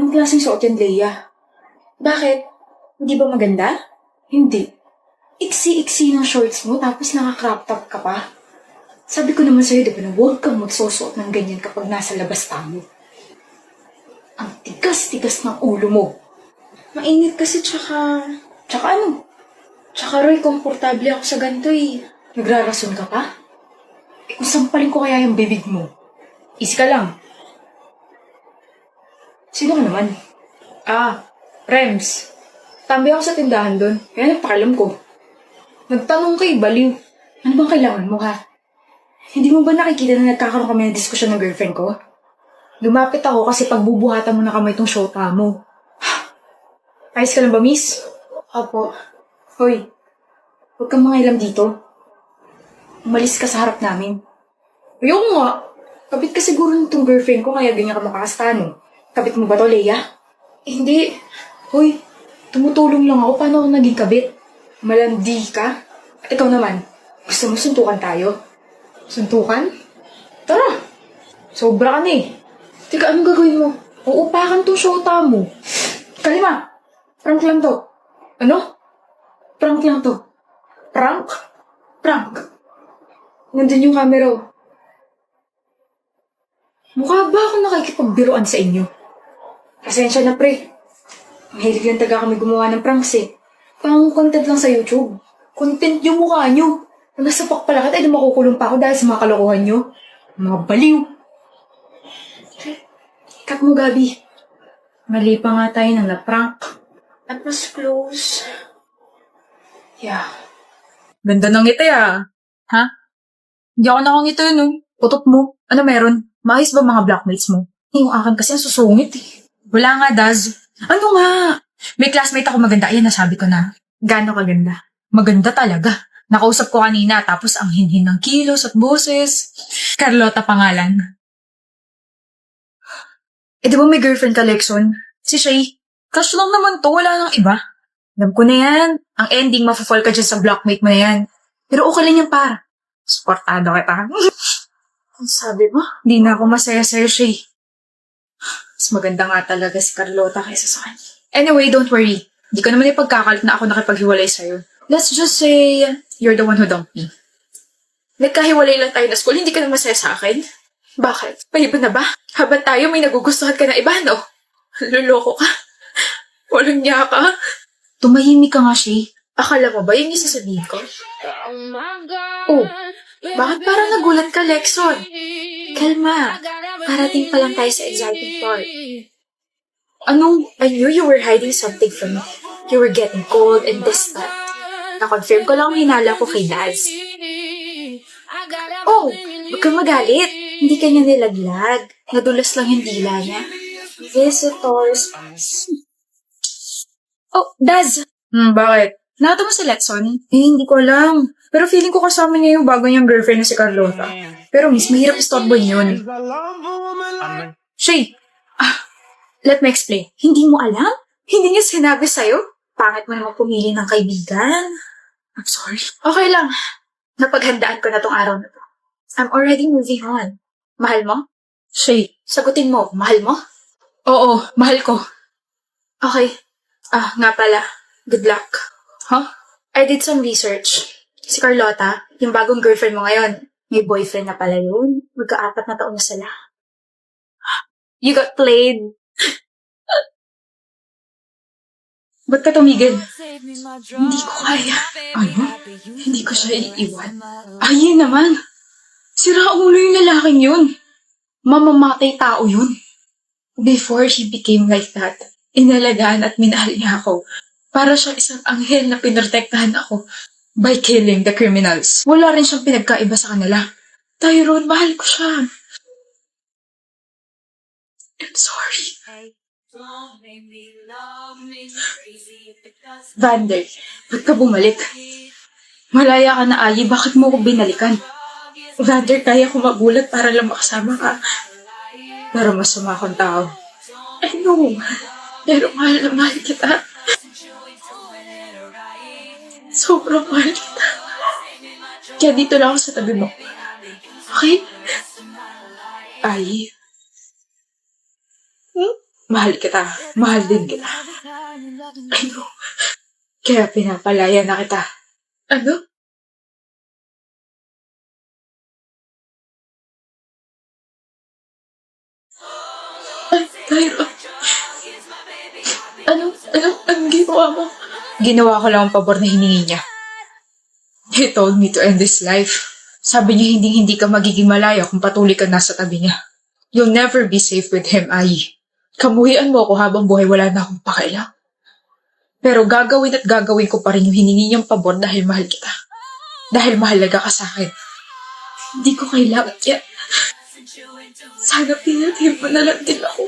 Anong klaseng suot yan, Leia? Bakit? Hindi ba maganda? Hindi. Iksi-iksi ng shorts mo tapos naka-crop top ka pa. Sabi ko naman sa'yo, di ba na huwag kang magsusuot ng ganyan kapag nasa labas tayo. Ang tigas-tigas ng ulo mo. Mainit kasi tsaka... Tsaka ano? Tsaka Roy, komportable ako sa ganito eh. Nagrarason ka pa? Eh kung sampalin ko kaya yung bibig mo. Easy ka lang. Sino ka naman? Rems. Tambay ako sa tindahan doon. Kaya nagpakalam ko. Nagtanong kay baliw. Ano bang kailangan mo ha? Hindi mo ba nakikita na nagkakaroon kami ng diskusyon ng girlfriend ko? Lumapit ako kasi pagbubuhatan mo na kamay itong shota mo. Ayos ka lang ba, miss? Opo. Hoy, huwag kang mangailam dito. Umalis ka sa harap namin. Ayoko nga. Kabit ka siguro nitong girlfriend ko kaya ganyan ka makakastano. Kabit mo ba to, Leia? Hindi. Hoy, tumutulong lang ako. Paano ako naging kabit? Malandi ka? At ikaw naman, gusto mo suntukan tayo? Suntukan? Tara! Sobra ka na eh. Teka, anong gagawin mo? Uupakan tong shota mo. Kalima! Prank lang to. Ano? Prank lang to. Prank? Prank. Nandun yung camera. Mukha ba ako nakikipagbiruan sa inyo? Pasensya na, pre. Mahilig lang taga kami gumawa ng pranks eh. Pang content lang sa YouTube. Content yung mukha nyo. Nasapak pala kita, makukulong pa ako dahil sa mga kalokohan nyo. Mga baliw. Cut mo, Gabi. Mali pa nga tayo na na-prank. At mas close. Yeah. Ganda ng ngiti ah. Ha? Hindi ako nakangito yun, no? Putot mo. Ano meron? Maayos ba mga blackmates mo? Yung akin kasi ang susungit eh. Wala nga, Daz. Ano nga? May classmate ako maganda. Ayan, nasabi ko na. Gaano kaganda? Maganda talaga. Nakausap ko kanina, tapos ang hinhin ng kilos at boses. Carlota pangalan. Di ba may girlfriend ka, Lexon? Si Shay. Crush lang naman to, wala nang iba. Alam ko na yan. Ang ending, mafafall ka dyan sa blockmate mo na yan. Pero okay lang yan, para. Supportado kita. Ang sabi mo? Hindi na ako masaya sa'yo, Shay. Mas maganda nga talaga si Carlota kaysa sa kanya. Anyway, don't worry. Hindi ko naman ipagkakalit na ako nakipaghiwalay sa'yo. Let's just say, you're the one who dumped me. Nagkahiwalay lang tayo na school, hindi ka na masaya sa akin? Bakit? May iba na ba? Habang tayo may nagugustuhan ka na iba, no? Luloko ka. Walang niya ka. Tumahimik ka nga, Shay. Akala mo ba yung isasabihin ko? Oh, bakit parang nagulat ka, Lexon? Kalma. Parating pa lang tayo sa exciting part. Anong? I knew you were hiding something from me. You were getting cold and distant. Na-confirm ko lang ang hinala ko kay Daz. Oh, huwag kang magalit. Hindi ka niya nilaglag. Nadulas lang yung dila niya. Visitors. Oh, Daz! Bakit? Nakita mo si Letson? Hindi ko alam. Pero feeling ko kasama niya yung bago niyang girlfriend na si Carlota. Pero miss, mahirap istorboy yun. Shay! Let me explain. Hindi mo alam? Hindi niya sinabi sa'yo? Pangit mo naman pumili ng kaibigan. I'm sorry. Okay lang. Napaghandaan ko na tong araw na to. I'm already moving on. Mahal mo? Shay. Sagutin mo, mahal mo? Oo, mahal ko. Okay. Nga pala. Good luck. Huh? I did some research. Si Carlota, yung bagong girlfriend mo ngayon, may boyfriend na pala yun. Magka-4 na taon na sila. You got played. Ba't ka tumigil? Hindi ko kaya. Ano? Hindi ko siya iiwan. Ay, naman. Sira ulo yung lalaking yun. Mamamatay tao yun. Before he became like that, inalagaan at minahal niya ako. Para siyang isang anghel na pinrotektahan ako by killing the criminals. Wala rin siyang pinagkaiba sa kanila. Tyrone, mahal ko siya. I'm sorry. Vander, ba't ka bumalik? Malaya ka na, Ayi. Bakit mo ko binalikan? Vander, kaya ko magulat para lang makasama ka. Pero masama akong tao. I know. Pero mahal na mahal kita. Sobrang mahal kita. Kaya dito lang ako sa tabi mo. Okay? Ay. Mahal kita. Mahal din kita. Ano? Kaya pinapalaya na kita. Ano? Ay, Tyra. Anong ginawa mo? Ginawa ko lang ang pabor na hiningi niya. He told me to end this life. Sabi niya hindi ka magiging malaya kung patuloy ka nasa tabi niya. You'll never be safe with him, Ai. Kamuhian mo ako habang buhay, wala na akong pakialam. Pero gagawin ko pa rin yung hiningi niyang pabor dahil mahal kita. Dahil mahalaga ka sa akin. Hindi ko kailangan yan. Sana pinatid mo na lang din ako.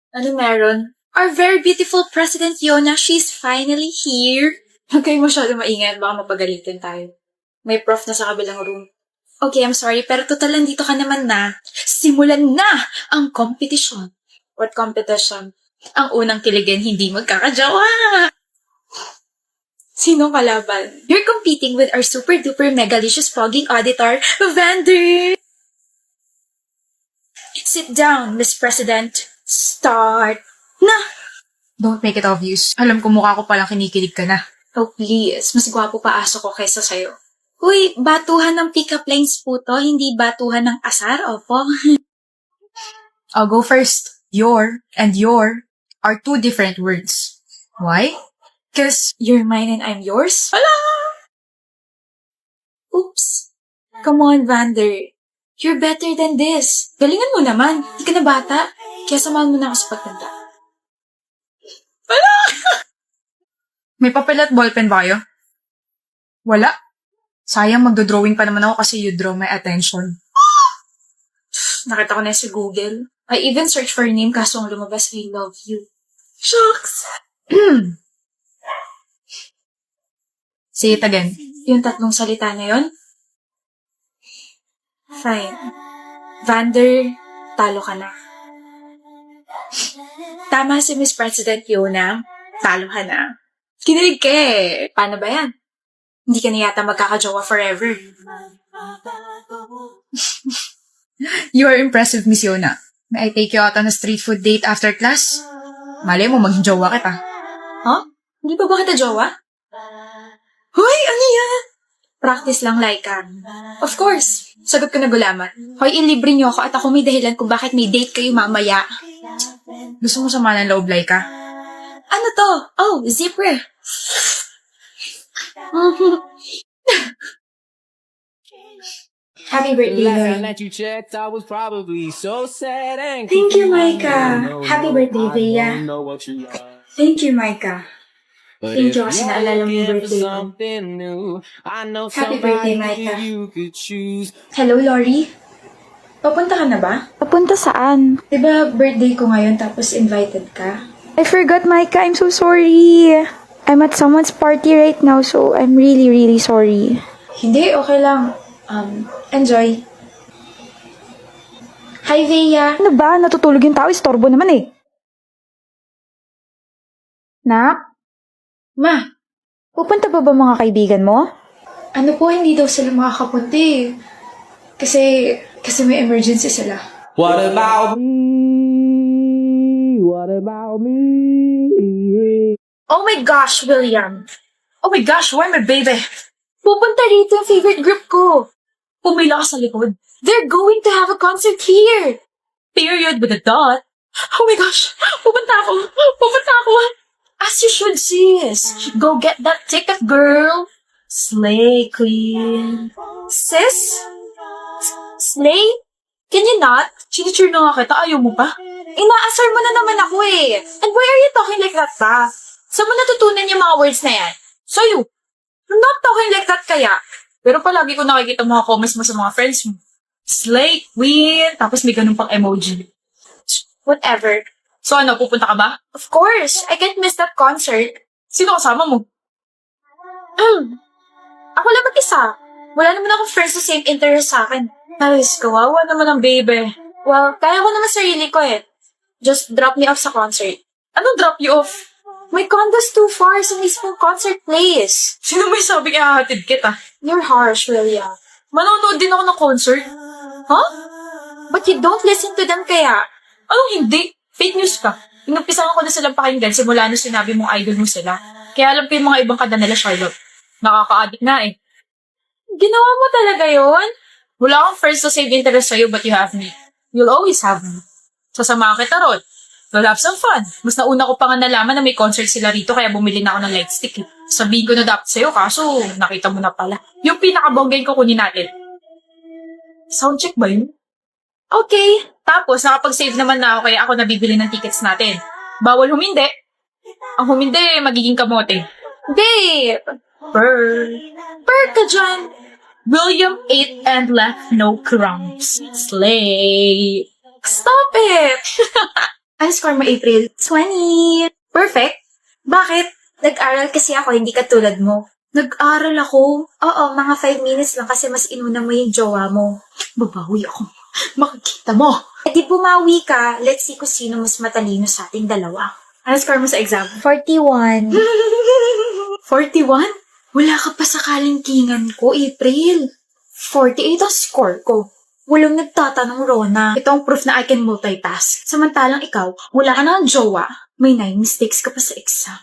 Ano meron? Our very beautiful President Yona, she's finally here. Huwag kayo masyado maingay, baka mapagalitin tayo. May prof na sa kabilang room. Okay, I'm sorry, pero total nandito ka naman na. Simulan na ang competition. What competition? Ang unang kiligin, hindi magkakajawa. Sino kalaban? You're competing with our super-duper megalicious fogging auditor, Vander! Sit down, Miss President. Start na! Don't make it obvious. Alam ko mukha ko palang kinikilig ka na. Oh, please. Mas gwapo pa aso ko kaysa sa'yo. Uy, batuhan ng pick-up lines po to, hindi batuhan ng asar, opo. I'll go first. Your and your are two different words. Why? Because You're mine and I'm yours? Hala! Oops. Come on, Vander. You're better than this. Galingan mo naman. Hindi ka na bata. Kaya samahan mo na ako sa pagtanda. may papel at ballpen ba kayo? Wala. Sayang, magdodrawing pa naman ako kasi you draw my attention. Nakita ko na sa Google. I even searched for your name kaso ang lumabas, I love you. Shucks! Say it again. Yung tatlong salita na yon? Fine. Vander, talo ka na. Tama si Miss President Yona. Talo ka na. Kinilig ka eh. Paano ba yan? Hindi ka na yata magkakajowa forever. You are impressive, Miss Yona. May I take you out on a street food date after class? Malay mo, maging jowa kita. Huh? Hindi ba kita jowa? Hoy, ano yan? Practice lang, Laika. Of course. Sagot ko na gulaman. Hoy, ilibre niyo ako at ako may dahilan kung bakit may date kayo mamaya. Gusto mo sama ng loob, Laika? Ano to? Oh, zipper. Happy birthday, Last time Lord. that you checked, I was probably so sad and Thank you, confused. Micah. Happy birthday, I Bea. don't know what you are. Thank you, Micah. But Thank if you kasi naalala mo yung you're looking for birthday ko. something new, I know Happy birthday, somebody Micah. you could choose. Hello, Lori. Papunta ka na ba? Papunta saan? Diba birthday ko ngayon tapos invited ka? I forgot, Micah. I'm so sorry. I'm at someone's party right now, so I'm really, really sorry. Hindi, okay lang. Enjoy. Hi, Vea. Ano ba? Natutulog yung tao. Istorbo naman eh. Nak? Ma, Pupunta pa ba mga kaibigan mo? ano po, hindi daw sila makakapunta eh. Kasi may emergency sila. What about me? What about me? Oh my gosh, William. Oh my gosh, why my baby? Pupunta rito yung favorite group ko. Pumila ka sa likod. They're going to have a concert here. Period with a dot. Oh my gosh, pupunta ako. As you should, sis. Go get that ticket, girl. Slay, queen. Sis? Slay? Can you not? Chinicheer na nga kita, ayaw mo pa? Inaasar mo na naman ako eh. And why are you talking like that pa? Saan mo natutunan yung mga words na yan? So you, you're not talking like that kaya. Pero palagi ko nakikita mga comments mo sa mga friends mo. Slay, queen, tapos may ganun pang emoji. Whatever. So ano, pupunta ka ba? Of course. I can't miss that concert. Sino kasama mo? Ako lang mag-isa. Wala naman akong friends sa same interest sa akin. Ayos, kawawa naman ang baby. Well, kaya ko naman sarili ko eh. Just drop me off sa concert. Anong drop you off? My condo's too far sa mismong concert place. Sino may sabing ihahatid kita? You're harsh, William. Manonood din ako ng concert. Huh? But you don't listen to them kaya? Anong hindi? Fake news ka. Inumpisahan ko na silang pakinggan simula nung sinabi mong idol mo sila. Kaya alam ko yung mga ibang kanta nila, Charlotte. Nakaka-addict nga eh. Ginawa mo talaga yon? Wala akong first to save interest sa'yo, but you have me. You'll always have me. Sasamahan kita ron. We'll have some fun. Mas nauna ko pa nga nalaman na may concert sila rito, kaya bumili na ako ng light stick. Sabihin ko na dapat sa'yo, kaso nakita mo na pala. Yung pinakabonggain ko kunin natin. Soundcheck ba yun? Okay. Tapos, nakapag-save naman na ako, kaya ako nabibili ng tickets natin. Bawal humindi. Ang humindi, magiging kamote. Babe! Per ka dyan. William ate and left no crumbs. Slay. Stop it! Ano score mo, April? 20! Perfect. Bakit? Nag-aral kasi ako, hindi katulad mo. Nag-aral ako. Oo, mga 5 minutes lang kasi mas inuna mo yung jowa mo. Babawi ako. Makikita mo. E di bumawi ka, let's see kung sino mas matalino sa ating dalawa. Ano score mo sa exam? 41. 41? Wala ka pa sa kalingkingan ko, April. 48 ang score ko. Walang nagtatanong, Rona. Ito ang proof na I can multitask. Samantalang ikaw, wala ka na ng jowa. May 9 mistakes ka pa sa exam.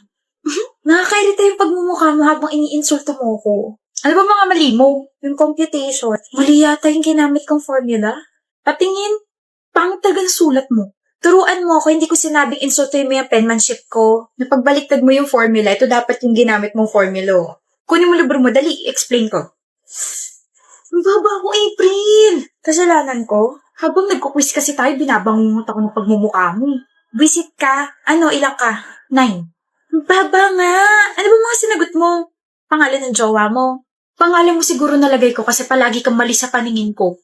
Nakakairita yung pagmumukha mo habang iniinsulto mo ko. Ano ba mga mali mo? Yung computation, mali yata yung ginamit kong formula. Patingin. Pangit talaga ng sulat mo. Turuan mo ako, hindi ko sinabing insultuin mo yung penmanship ko. Napagbaliktad mo yung formula, ito dapat yung ginamit mong formula. Kunin mo libro mo, dali, explain ko. Ang baba ko, April! Kasalanan ko? Habang nagkukwis kasi tayo, binabangungot ako ng pagmumukha mo. Visit ka? Ano, ilang ka? 9. Ang baba nga! Ano ba mga sinagot mo? Pangalan ng jowa mo? Pangalan mo siguro nalagay ko kasi palagi kang mali sa paningin ko.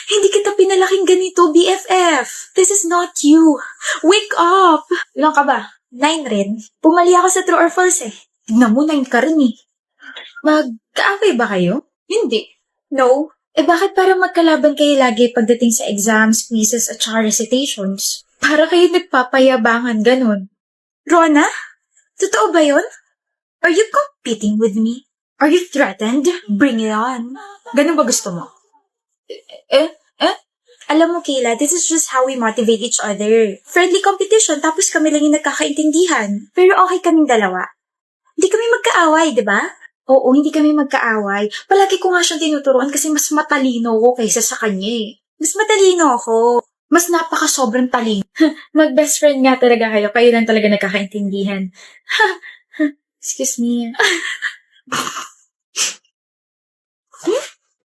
Hindi kita pinalaking ganito, BFF. This is not you. Wake up! Ilang ka ba? 9 rin. Pumali ako sa true or false eh. Tignan mo, 9 ka rin eh. Magkaaway ba kayo? Hindi. No. Eh bakit parang magkalaban kayo lagi pagdating sa exams, quizzes, at saka recitations? Para kayo nagpapayabangan ganun. Rona? Totoo ba yun? Are you competing with me? Are you threatened? Bring it on. Ganun ba gusto mo? Alam mo, Kayla, this is just how we motivate each other. Friendly competition, tapos kami lang yung nagkakaintindihan. Pero okay kaming dalawa. Hindi kami magkaaway, di ba? Oo, hindi kami magkaaway. Palagi ko nga siyang tinuturuan kasi mas matalino ko kaysa sa kanya eh. Mas matalino ako. Mas napaka-sobrang talino. Mag-best friend nga talaga kayo. Kayo lang talaga nagkakaintindihan. Excuse me.